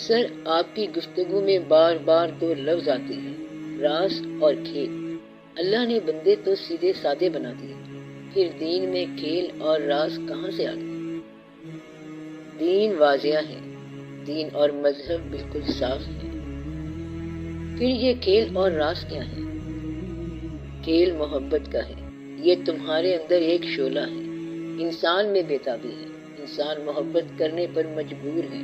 اکثر آپ کی گفتگو میں بار بار دو لفظ آتے ہیں، راز اور کھیل۔ اللہ نے بندے تو سیدھے سادے بنا دیے، پھر دین میں کھیل اور راز کہاں سے آ گئے؟ دین واضح ہے، دین اور مذہب بالکل صاف ہے، پھر یہ کھیل اور راز کیا ہے؟ کھیل محبت کا ہے، یہ تمہارے اندر ایک شعلہ ہے، انسان میں بےتابی ہے، انسان محبت کرنے پر مجبور ہے۔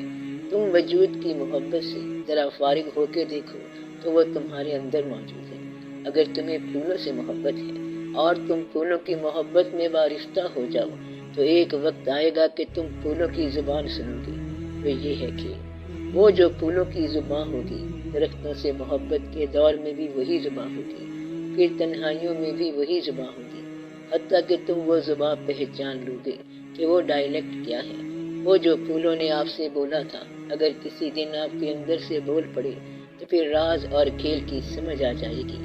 تم وجود کی محبت سے ذرا فارغ ہو کے دیکھو تو وہ تمہارے اندر موجود ہے۔ اگر تمہیں پھولوں سے محبت ہے اور تم پھولوں کی محبت میں وارفتہ ہو جاؤ تو ایک وقت آئے گا کہ تم پھولوں کی زبان سنو گے، تو یہ ہے کھیل۔ وہ جو پھولوں کی زبان ہوگی، درختوں سے محبت کے دور میں بھی وہی زبان ہوگی، پھر تنہائیوں میں بھی وہی زبان ہوگی، حتیٰ کہ تم وہ زبان پہچان لو گے کہ وہ ڈائلیکٹ کیا ہے۔ وہ جو پھولوں نے آپ سے بولا تھا، اگر کسی دن آپ کے اندر سے بول پڑے تو پھر راز اور کھیل کی سمجھ آ جائے گی۔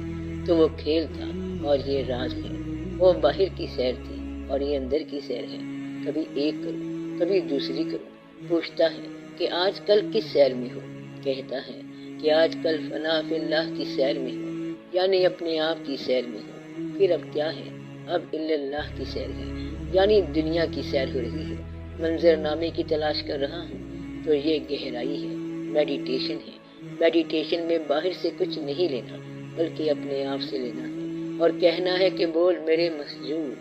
تو وہ کھیل تھا اور یہ راز ہے، وہ باہر کی سیر تھی اور یہ اندر کی سیر ہے۔ کبھی ایک کرو، کبھی دوسری کرو۔ پوچھتا ہے کہ آج کل کس سیر میں ہو؟ کہتا ہے کہ آج کل فنا فی اللہ کی سیر میں ہو، یعنی اپنے آپ کی سیر میں ہو۔ پھر اب کیا ہے؟ اب الا اللہ کی سیر ہے، یعنی دنیا کی سیر ہو رہی ہے، منظر نامے کی تلاش کر رہا ہوں۔ تو یہ گہرائی ہے، میڈیٹیشن ہے۔ میڈیٹیشن میں باہر سے کچھ نہیں لینا بلکہ اپنے آپ سے لینا ہے اور کہنا ہے کہ بول میرے مسجود،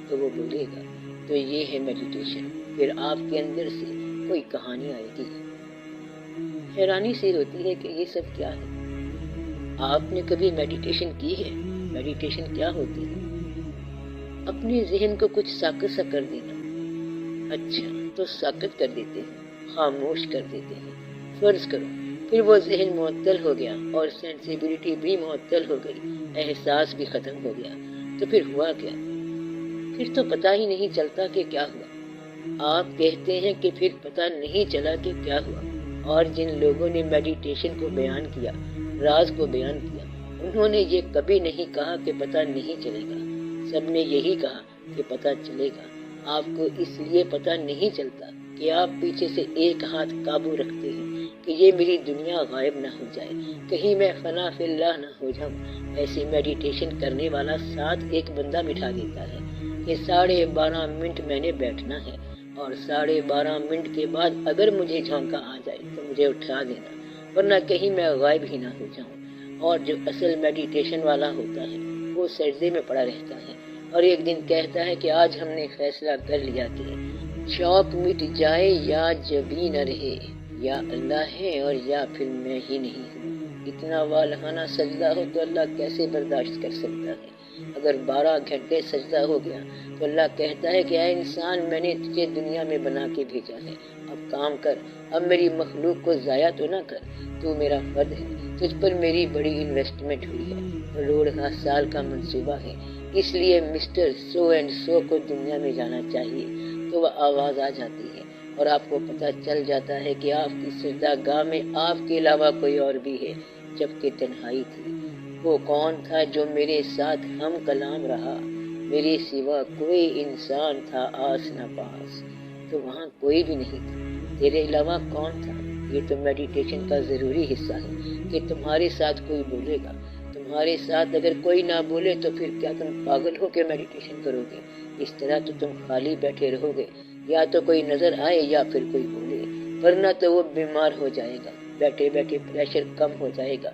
تو وہ بولے گا۔ تو یہ ہے میڈیٹیشن۔ پھر آپ کے اندر سے کوئی کہانی آئے گی۔ حیرانی سی ہوتی ہے کہ یہ سب کیا ہے؟ آپ نے کبھی میڈیٹیشن کی ہے؟ میڈیٹیشن کیا ہوتی ہے؟ اپنے ذہن کو کچھ ساکت سا کر دینا۔ اچھا، تو ساکت کر دیتے ہیں، خاموش کر دیتے ہیں۔ فرض کرو پھر وہ ذہن معطل ہو گیا اور سینسیبلٹی بھی معطل ہو گئی، احساس بھی ختم ہو گیا، تو پھر ہوا کیا؟ پھر تو پتہ ہی نہیں چلتا کہ کیا ہوا۔ آپ کہتے ہیں کہ پھر پتہ نہیں چلا کہ کیا ہوا، اور جن لوگوں نے میڈیٹیشن کو بیان کیا، راز کو بیان کیا، انہوں نے یہ کبھی نہیں کہا کہ پتہ نہیں چلے گا، سب نے یہی کہا کہ پتہ چلے گا۔ آپ کو اس لیے پتہ نہیں چلتا کہ آپ پیچھے سے ایک ہاتھ قابو رکھتے ہیں کہ یہ میری دنیا غائب نہ ہو جائے، کہیں میں فنا فی اللہ نہ ہو جاؤں۔ ایسی میڈیٹیشن کرنے والا ساتھ ایک بندہ بٹھا دیتا ہے کہ 12.5 منٹ میں نے بیٹھنا ہے، اور 12.5 منٹ کے بعد اگر مجھے جھونکا آ جائے تو مجھے اٹھا دینا، ورنہ کہیں میں غائب ہی نہ ہو جاؤں۔ اور جو اصل میڈیٹیشن والا ہوتا ہے وہ سجدے میں پڑا رہتا ہے اور ایک دن کہتا ہے کہ آج ہم نے فیصلہ کر لیا کہ شوق مٹ جائے یا جبیں نہ رہے، یا اللہ ہے اور یا پھر میں ہی نہیں ہوں۔ اتنا والہانہ سجدہ ہو تو اللہ کیسے برداشت کر سکتا ہے؟ اگر 12 گھنٹے سجدہ ہو گیا تو اللہ کہتا ہے کہ اے انسان، میں نے تجھے دنیا میں بنا کے بھیجا ہے، اب کام کر، اب میری مخلوق کو ضائع تو نہ کر، تو میرا فرد ہے، تجھ پر میری بڑی انویسٹمنٹ ہوئی ہے، 1.5 سال کا منصوبہ ہے، اس لیے مسٹر سو اینڈ سو کو دنیا میں جانا چاہیے۔ تو وہ آواز آ جاتی ہے اور آپ کو پتہ چل جاتا ہے کہ آپ کی سجدہ گاہ میں آپ کے علاوہ کوئی اور بھی ہے، جبکہ تنہائی تھی۔ وہ کون تھا جو میرے ساتھ ہم کلام رہا؟ میرے سوا کوئی انسان تھا آس نہ پاس، تو وہاں کوئی بھی نہیں تھا، تیرے علاوہ کون تھا؟ یہ تو میڈیٹیشن کا ضروری حصہ ہے کہ تمہارے ساتھ کوئی بولے گا۔ تمہارے ساتھ اگر کوئی نہ بولے تو پھر کیا تم پاگل ہو کے میڈیٹیشن کرو گے؟ اس طرح تو تم خالی بیٹھے رہو گے، یا تو کوئی نظر آئے یا پھر کوئی بولے، ورنہ تو وہ بیمار ہو جائے گا، بیٹھے بیٹھے پریشر کم ہو جائے گا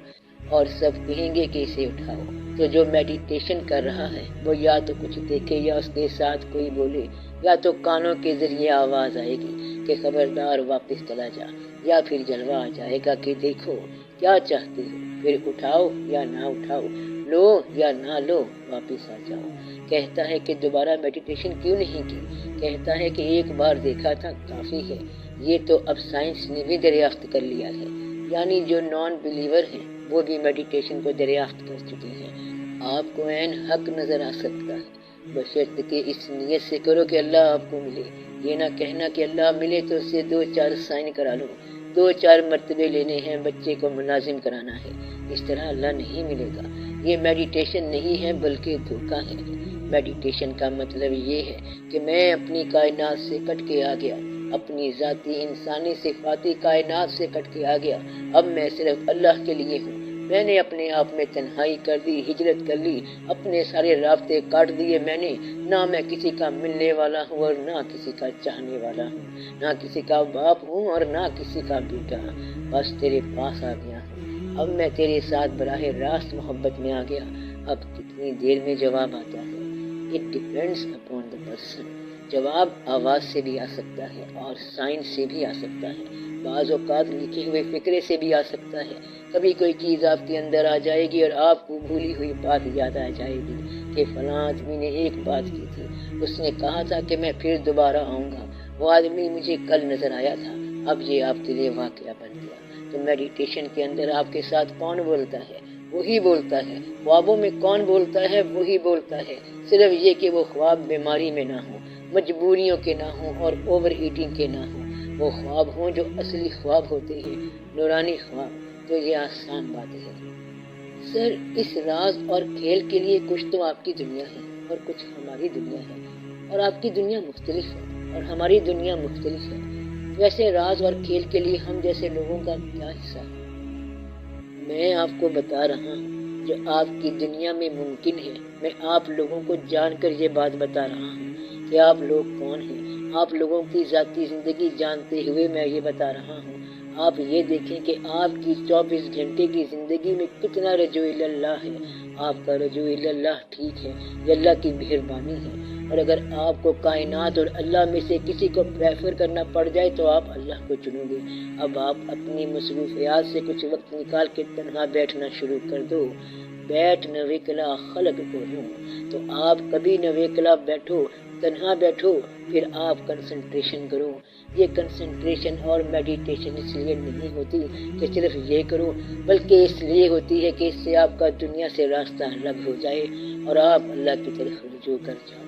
اور سب کہیں گے کہ اسے اٹھاؤ۔ تو جو میڈیٹیشن کر رہا ہے وہ یا تو کچھ دیکھے یا اس کے ساتھ کوئی بولے، یا تو کانوں کے ذریعے آواز آئے گی کہ خبردار واپس چلا جا، یا پھر جلوہ آ جائے گا کہ دیکھو کیا چاہتے ہو، پھر اٹھاؤ یا نہ اٹھاؤ، لو یا نہ لو، واپس آ جاؤ۔ کہتا ہے کہ دوبارہ میڈیٹیشن کیوں نہیں کی؟ کہتا ہے کہ ایک بار دیکھا تھا کافی ہے۔ یہ تو اب سائنس نے بھی دریافت کر لیا ہے، یعنی جو نان بلیور ہیں وہ بھی میڈیٹیشن کو دریافت کر چکے ہیں۔ آپ کو عین حق نظر آ سکتا ہے، بشرط کہ اس نیت سے کرو کہ اللہ آپ کو ملے۔ یہ نہ کہنا کہ اللہ ملے تو اس سے 2-4 سائن کرا لو، 2-4 مرتبے لینے ہیں، بچے کو ملازم کرانا ہے۔ اس طرح اللہ نہیں ملے گا۔ یہ میڈیٹیشن نہیں ہے بلکہ دھوکہ ہے۔ میڈیٹیشن کا مطلب یہ ہے کہ میں اپنی کائنات سے کٹ کے آ گیا، اپنی ذاتی انسانی صفاتی کائنات سے کٹ کے آ گیا۔ اب میں صرف اللہ کے لیے ہوں۔ میں نے اپنے آپ میں تنہائی کر دی، ہجرت کر لی، اپنے سارے رابطے کاٹ دیے میں نے۔ نہ میں کسی کا ملنے والا ہوں اور نہ کسی کا چاہنے والا ہوں، نہ کسی کا باپ ہوں اور نہ کسی کا بیٹا۔ بس تیرے پاس آ گیا ہوں۔ اب میں تیرے ساتھ براہ راست محبت میں آ گیا۔ اب کتنی دیر میں جواب آتا ہے؟ It depends upon the person۔ جواب آواز سے بھی آ سکتا ہے اور سائن سے بھی آ سکتا ہے، بعض اوقات لکھے ہوئے فکرے سے بھی آ سکتا ہے۔ کبھی کوئی چیز آپ کے اندر آ جائے گی اور آپ کو بھولی ہوئی بات یاد آ جائے گی کہ فلاں آدمی نے ایک بات کی تھی، اس نے کہا تھا کہ میں پھر دوبارہ آؤں گا، وہ آدمی مجھے کل نظر آیا تھا، اب یہ آپ کے لیے واقعہ بن گیا۔ تو میڈیٹیشن کے اندر آپ کے ساتھ کون بولتا ہے؟ وہی بولتا ہے۔ خوابوں میں کون بولتا ہے؟ وہی بولتا ہے، صرف یہ کہ وہ خواب بیماری میں نہ ہوں، مجبوریوں کے نہ ہوں اور اوور ایٹنگ کے نہ ہوں۔ وہ خواب ہوں جو اصلی خواب ہوتے ہیں، نورانی خواب۔ تو یہ آسان بات ہے۔ سر، اس راز اور کھیل کے لیے کچھ تو آپ کی دنیا ہے اور کچھ ہماری دنیا ہے، اور آپ کی دنیا مختلف ہے اور ہماری دنیا مختلف ہے۔ ویسے راز اور کھیل کے لیے ہم جیسے لوگوں کا کیا حصہ ہے؟ میں آپ کو بتا رہا ہوں جو آپ کی دنیا میں ممکن ہے۔ میں آپ لوگوں کو جان کر یہ بات بتا رہا ہوں کہ آپ لوگ کون ہیں۔ آپ لوگوں کی ذاتی زندگی جانتے ہوئے میں یہ بتا رہا ہوں۔ آپ یہ دیکھیں کہ آپ کی 24 گھنٹے کی زندگی میں کتنا رجوع اللہ ہے۔ آپ کا رجوع اللہ ٹھیک ہے، یہ اللہ کی مہربانی ہے، اور اگر آپ کو کائنات اور اللہ میں سے کسی کو پریفر کرنا پڑ جائے تو آپ اللہ کو چنو گے۔ اب آپ اپنی مصروفیات سے کچھ وقت نکال کے تنہا بیٹھنا شروع کر دو۔ بیٹھ نہ وکلا خلق کو ہوں، تو آپ کبھی نہ وکلا بیٹھو، تنہا بیٹھو، پھر آپ کنسنٹریشن کرو۔ یہ کنسنٹریشن اور میڈیٹیشن اس لیے نہیں ہوتی کہ صرف یہ کرو، بلکہ اس لیے ہوتی ہے کہ اس سے آپ کا دنیا سے راستہ الگ ہو جائے اور آپ اللہ کی طرف رجوع کر جاؤ۔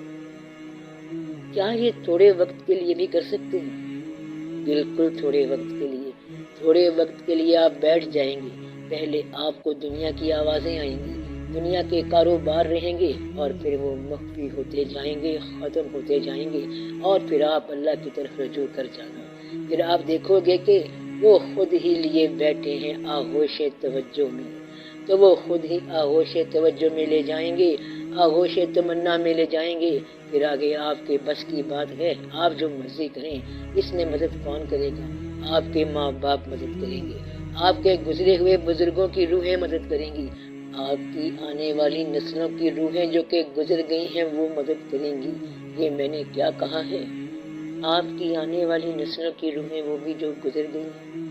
کیا یہ تھوڑے وقت کے لیے بھی کر سکتے ہیں؟ بالکل تھوڑے وقت کے لیے۔ تھوڑے وقت کے لیے آپ بیٹھ جائیں گے، پہلے آپ کو دنیا کی آوازیں آئیں گی، دنیا کے کاروبار رہیں گے، اور پھر وہ مخفی ہوتے جائیں گے، ختم ہوتے جائیں گے، اور پھر آپ اللہ کی طرف رجوع کر جانا۔ پھر آپ دیکھو گے کہ وہ خود ہی لیے بیٹھے ہیں آغوش توجہ میں، تو وہ خود ہی آغوش توجہ میں لے جائیں گے، آغوش تمنا میں لے جائیں گے۔ پھر آگے آپ کے بس کی بات ہے، آپ جو مرضی کریں۔ اس میں مدد کون کرے گا؟ آپ کے ماں باپ مدد کریں گے، آپ کے گزرے ہوئے بزرگوں کی روحیں مدد کریں گی، آپ کی آنے والی نسلوں کی روحیں جو کہ گزر گئی ہیں وہ مدد کریں گی۔ یہ میں نے کیا کہا ہے؟ آپ کی آنے والی نسلوں کی روحیں، وہ بھی جو گزر گئی ہیں۔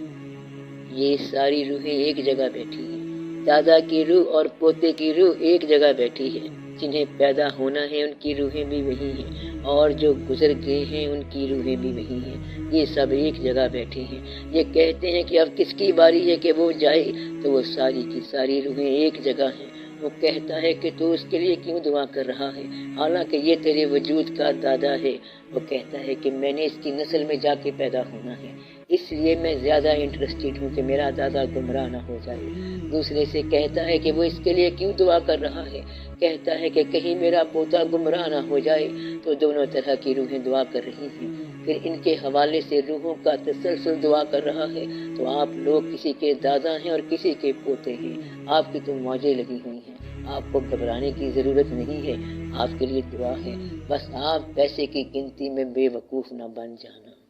یہ ساری روحیں ایک جگہ بیٹھی ہیں۔ دادا کی روح اور پوتے کی روح ایک جگہ بیٹھی ہے۔ جنہیں پیدا ہونا ہے ان کی روحیں بھی وہی ہیں، اور جو گزر گئے ہیں ان کی روحیں بھی وہی ہیں۔ یہ سب ایک جگہ بیٹھے ہیں۔ یہ کہتے ہیں کہ اب کس کی باری ہے کہ وہ جائے، تو وہ ساری کی ساری روحیں ایک جگہ ہیں۔ وہ کہتا ہے کہ تو اس کے لیے کیوں دعا کر رہا ہے، حالانکہ یہ تیرے وجود کا دادا ہے۔ وہ کہتا ہے کہ میں نے اس کی نسل میں جا کے پیدا ہونا ہے، اس لیے میں زیادہ انٹرسٹڈ ہوں کہ میرا دادا گمراہ نہ ہو جائے۔ دوسرے سے کہتا ہے کہ وہ اس کے لیے کیوں دعا کر رہا ہے، کہتا ہے کہ کہیں میرا پوتا گمراہ نہ ہو جائے۔ تو دونوں طرح کی روحیں دعا کر رہی ہیں۔ پھر ان کے حوالے سے روحوں کا تسلسل دعا کر رہا ہے۔ تو آپ لوگ کسی کے دادا ہیں اور کسی کے پوتے ہیں۔ آپ کی تو موجیں لگی ہوئی ہیں، آپ کو گھبرانے کی ضرورت نہیں ہے۔ آپ کے لیے دعا ہے، بس آپ پیسے کی گنتی میں بے وقوف نہ بن جانا۔